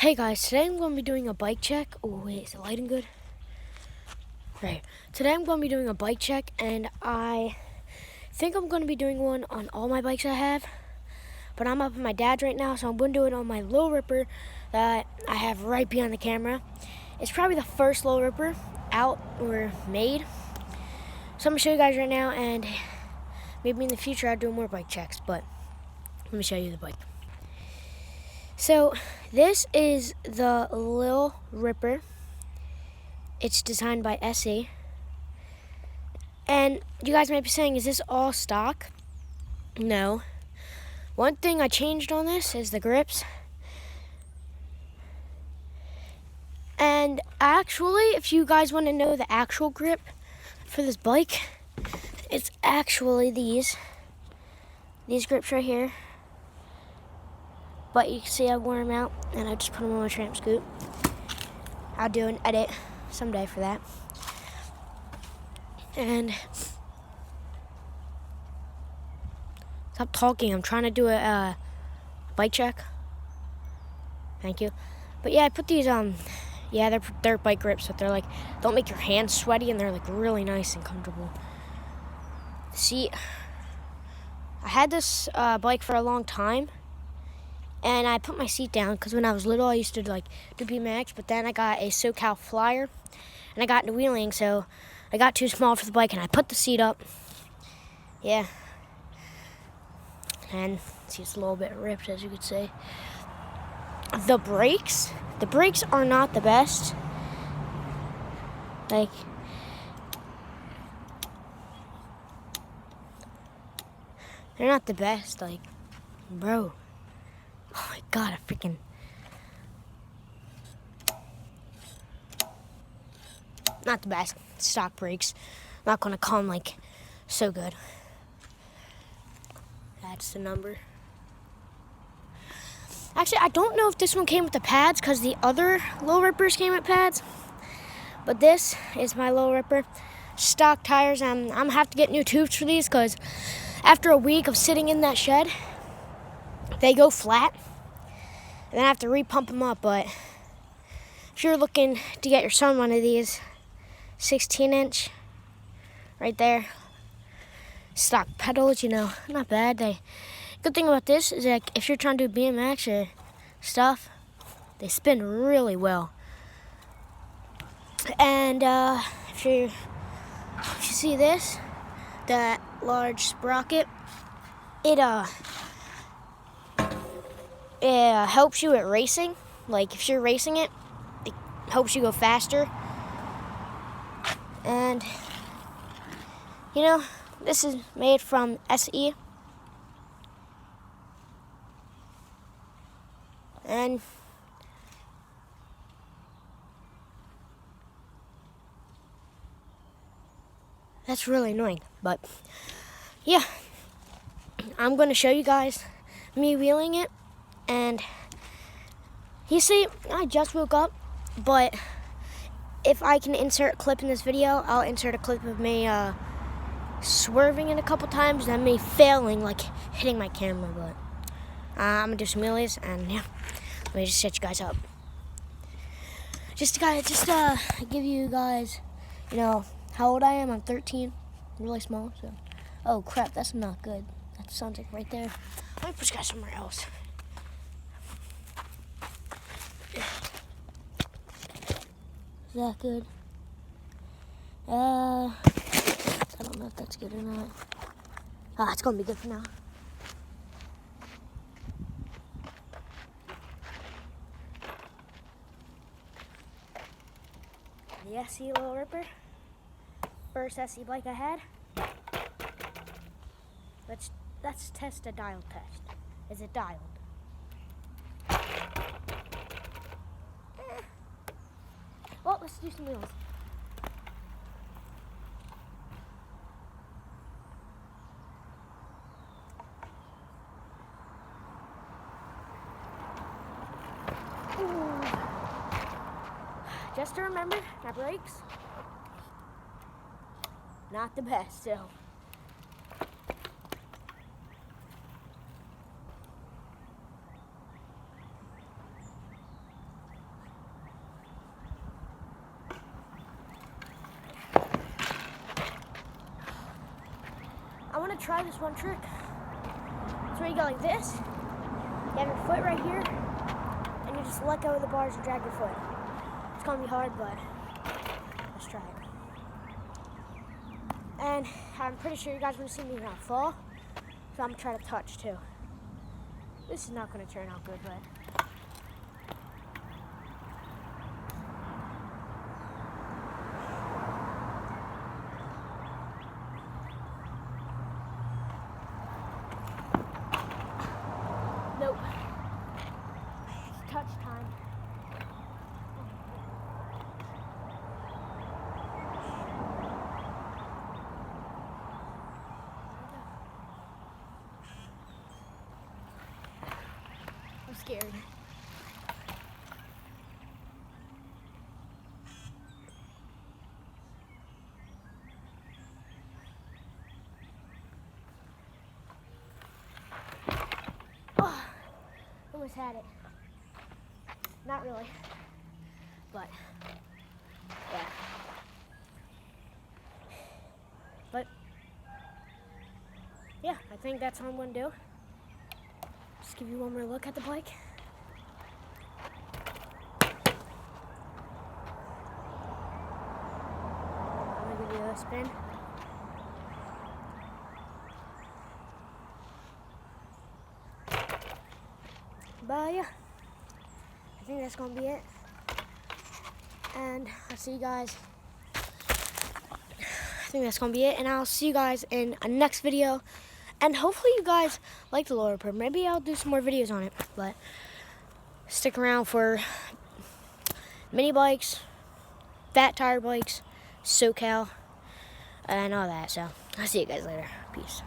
Hey guys, today I'm going to be doing a bike check. Oh wait, is the lighting good? Right. Today I'm going to be doing a bike check, and I think I'm going to be doing one on all my bikes I have. But I'm up at my dad's right now, so I'm going to do it on my Low Ripper that I have right behind the camera. It's probably the first Low Ripper out or made. So I'm going to show you guys right now, and maybe in the future I'll do more bike checks, but let me show you the bike. So this is the Low Ripper. It's designed by SE. And you guys might be saying, is this all stock? No. One thing I changed on this is the grips. And actually, if you guys want to know the actual grip for this bike, it's actually these grips right here. But you can see I wore them out, and I just put them on my Tramp Scoot. I'll do an edit someday for that. And stop talking, I'm trying to do a bike check. Thank you. But yeah, I put these they're dirt bike grips, but they're like, don't make your hands sweaty, and they're like really nice and comfortable. See, I had this bike for a long time, and I put my seat down because when I was little I used to do BMX, but then I got a SoCal Flyer, and I got into wheeling, so I got too small for the bike, and I put the seat up. Yeah. And see, it's a little bit ripped, as you could say. The brakes are not the best. Like, they're not the best. Like, bro. Oh my god, I freaking. Not the best. Stock brakes. Not gonna come like so good. That's the number. Actually, I don't know if this one came with the pads because the other Low Rippers came with pads. But this is my Low Ripper. Stock tires. I'm gonna have to get new tubes for these because after a week of sitting in that shed, they go flat. And then I have to repump them up. But if you're looking to get your son one of these, 16-inch, right there, stock pedals, not bad. Good thing about this is that if you're trying to do BMX or stuff, they spin really well. And if you see this, that large sprocket, it helps you at racing. Like if you're racing it helps you go faster. And this is made from SE. And that's really annoying. But yeah, I'm going to show you guys me wheeling it. And you see, I just woke up, but if I can insert a clip in this video, I'll insert a clip of me swerving it a couple times and me failing, like hitting my camera. But I'm going to do some wheelies, and yeah, let me just set you guys up. Just give you guys, how old I am. I'm 13, really small. So, oh crap, that's not good. That sounds like right there. Let me put you guys somewhere else. Is that good? I don't know if that's good or not. It's gonna be good for now. The SE Low Ripper. First SE bike I had. Let's test a dial test. Is it dialed? Well, let's do some wheels. Ooh. Just to remember, my brakes, not the best, so. try this one trick. So you go like this, you have your foot right here, and you just let go of the bars and drag your foot. It's gonna be hard, but let's try it. And I'm pretty sure you guys want to see me not fall, so I'm gonna try to touch too. This is not gonna turn out good, but nope. Touch time. I'm scared. Oh, almost had it. Not really, but yeah. But yeah, I think that's what I'm gonna do. Just give you one more look at the bike. I'm gonna give you a spin. But yeah, I think that's gonna be it. And I'll see you guys. I think that's gonna be it, and I'll see you guys in a next video. And hopefully you guys like the Loader Pro. Maybe I'll do some more videos on it, but stick around for mini bikes, fat tire bikes, SoCal, and all that. So I'll see you guys later. Peace.